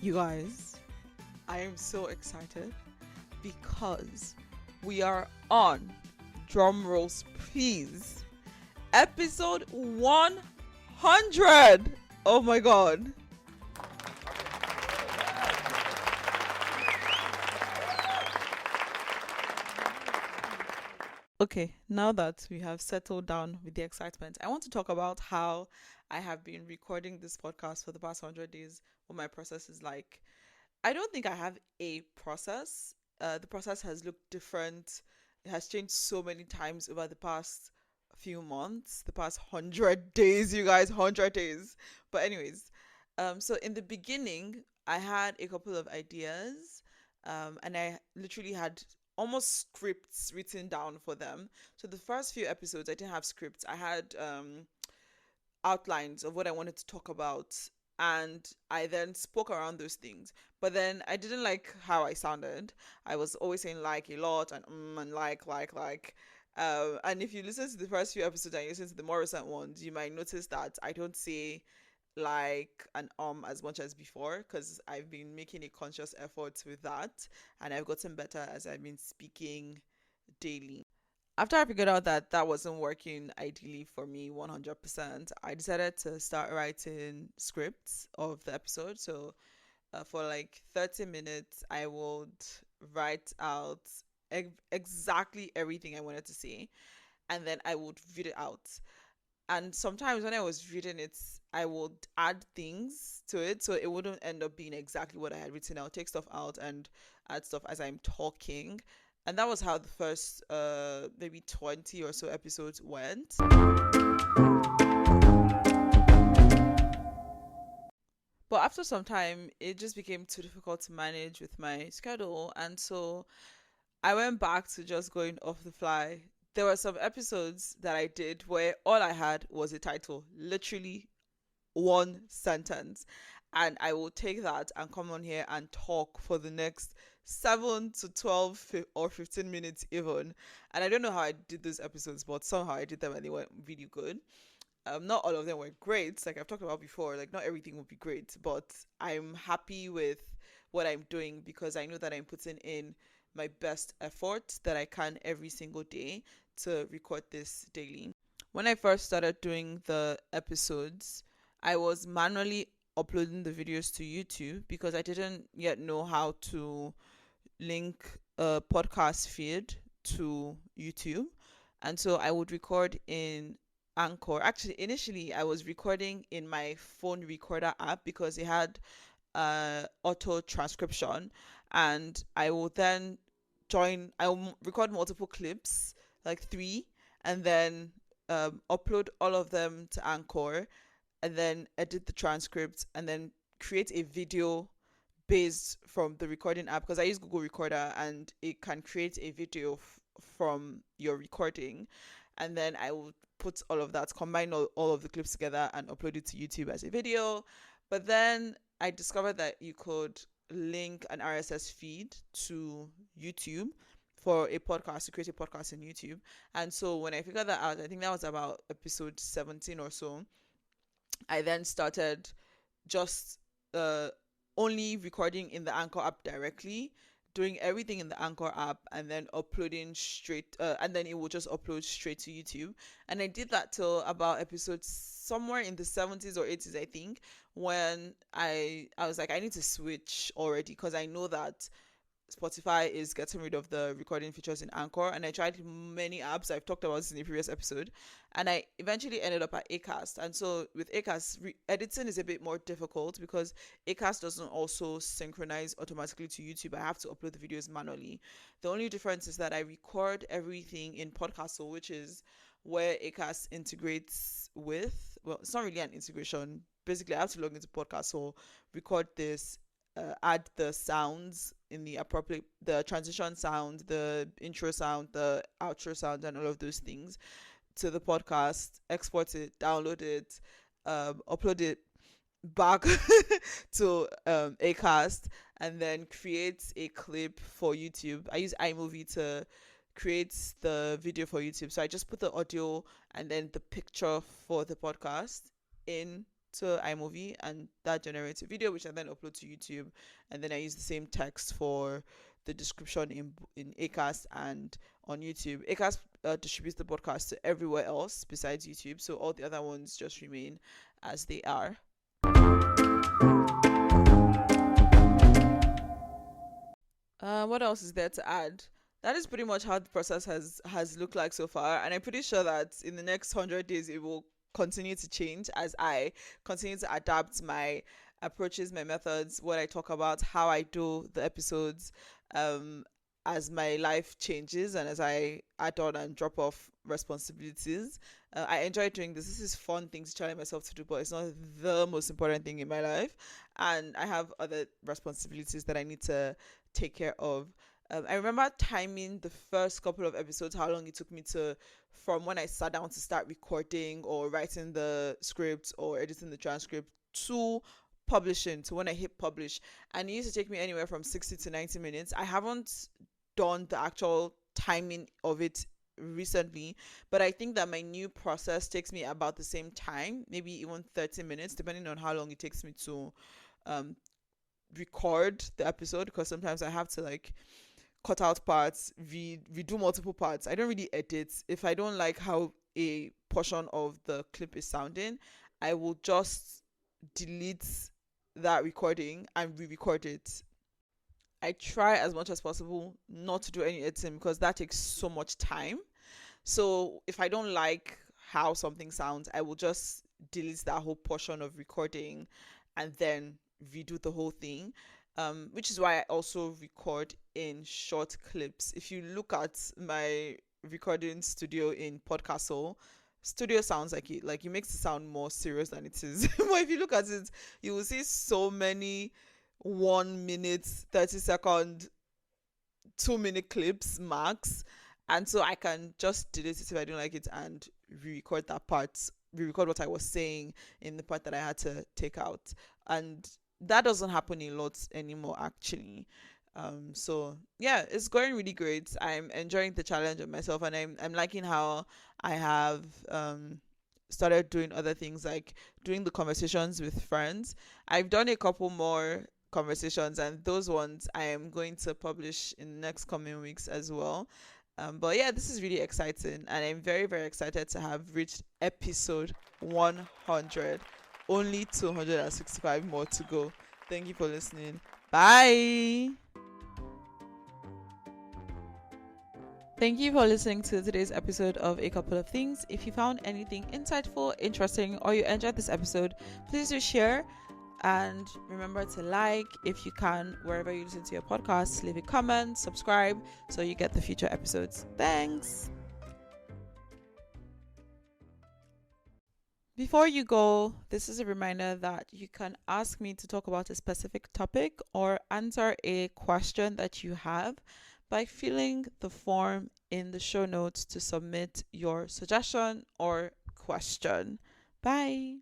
You guys, I am so excited because we are on, drum rolls please, episode 100. Oh my god. Okay, now that we have settled down with the excitement, I want to talk about how I have been recording this podcast for the past 100 days, what my process is like. I don't think I have a process. The process has looked different. It has changed so many times over the past few months, the past 100 days, you guys, 100 days. But anyways, so in the beginning, I had a couple of ideas, and I literally had almost scripts written down for them. So the first few episodes, I didn't have scripts. I had outlines of what I wanted to talk about, and I then spoke around those things. But then I didn't like how I sounded. I was always saying like a lot and and like. And if you listen to the first few episodes and you listen to the more recent ones, you might notice that I don't say like an as much as before, because I've been making a conscious effort with that, and I've gotten better as I've been speaking daily. After I figured out that that wasn't working ideally for me 100%, I decided to start writing scripts of the episode. So for like 30 minutes, I would write out exactly everything I wanted to say, and then I would read it out. And sometimes when I was reading it, I would add things to it, so it wouldn't end up being exactly what I had written. I'll take stuff out and add stuff as I'm talking. And that was how the first maybe 20 or so episodes went. But after some time, it just became too difficult to manage with my schedule. And so I went back to just going off the fly. There were some episodes that I did where all I had was a title, literally one sentence. And I will take that and come on here and talk for the next 7 to 12 or 15 minutes even. And I don't know how I did those episodes, but somehow I did them and they went really good. Not all of them were great, like I've talked about before. Like, not everything will be great, but I'm happy with what I'm doing because I know that I'm putting in my best effort that I can every single day to record this daily. When I first started doing the episodes, I was manually uploading the videos to YouTube because I didn't yet know how to link a podcast feed to YouTube. And so I would record in Anchor. Actually, initially I was recording in my phone recorder app because it had auto transcription, and I will then I will record multiple clips, like three, and then upload all of them to Anchor, and then edit the transcript, and then create a video based from the recording app, because I use Google Recorder and it can create a video from your recording. And then I will put all of that, combine all of the clips together and upload it to YouTube as a video. But then I discovered that you could link an RSS feed to YouTube for a podcast, to create a podcast in YouTube. And so when I figured that out, I think that was about episode 17 or so, I then started just only recording in the Anchor app directly, doing everything in the Anchor app, and then uploading straight, and then it will just upload straight to YouTube. And I did that till about episode somewhere in the 70s or 80s, I think, when I was like, I need to switch already, because I know that Spotify is getting rid of the recording features in Anchor, and I tried many apps. I've talked about this in the previous episode, and I eventually ended up at Acast. And so with Acast, editing is a bit more difficult because Acast doesn't also synchronize automatically to YouTube. I have to upload the videos manually. The only difference is that I record everything in Podcastle, which is where Acast integrates with. Well, it's not really an integration. Basically, I have to log into Podcastle, record this, add the sounds in the appropriate, the transition sound, the intro sound, the outro sound, and all of those things to the podcast, export it, download it, upload it back to Acast, and then create a clip for YouTube. I use iMovie to create the video for YouTube. So I just put the audio and then the picture for the podcast in to iMovie, and that generates a video which I then upload to YouTube, and then I use the same text for the description in Acast and on YouTube. Acast distributes the podcast to everywhere else besides YouTube, so all the other ones just remain as they are. What else is there to add? That is pretty much how the process has looked like so far, and I'm pretty sure that in the next 100 days it will continue to change as I continue to adapt my approaches, my methods, what I talk about, how I do the episodes, um, as my life changes and as I add on and drop off responsibilities. I enjoy doing this. This is fun thing to challenge myself to do, but it's not the most important thing in my life, and I have other responsibilities that I need to take care of. I remember timing the first couple of episodes, how long it took me to, from when I sat down to start recording or writing the script or editing the transcript to publishing, to when I hit publish. And it used to take me anywhere from 60 to 90 minutes. I haven't done the actual timing of it recently, but I think that my new process takes me about the same time, maybe even 30 minutes, depending on how long it takes me to um, record the episode, because sometimes I have to like cut out parts, redo multiple parts. I don't really edit. If I don't like how a portion of the clip is sounding, I will just delete that recording and re-record it. I try as much as possible not to do any editing because that takes so much time. So if I don't like how something sounds, I will just delete that whole portion of recording and then redo the whole thing. Which is why I also record in short clips. If you look at my recording studio in Podcastle, studio sounds like it makes it sound more serious than it is. But if you look at it, you will see so many 1 minute, 30 second, 2 minute clips max, and so I can just delete it if I don't like it and re-record that part, re-record what I was saying in the part that I had to take out, and that doesn't happen a lot anymore actually. So yeah, it's going really great. I'm enjoying the challenge of myself, and I'm liking how I have started doing other things like doing the conversations with friends. I've done a couple more conversations, and those ones I am going to publish in the next coming weeks as well. But yeah, this is really exciting, and I'm very, very excited to have reached episode 100. Only 265 more to go. Thank you for listening. Bye. Thank you for listening to today's episode of A Couple of Things. If you found anything insightful, interesting, or you enjoyed this episode, please do share. And remember to like, if you can, wherever you listen to your podcasts, leave a comment, subscribe, so you get the future episodes. Thanks. Before you go, this is a reminder that you can ask me to talk about a specific topic or answer a question that you have by filling the form in the show notes to submit your suggestion or question. Bye.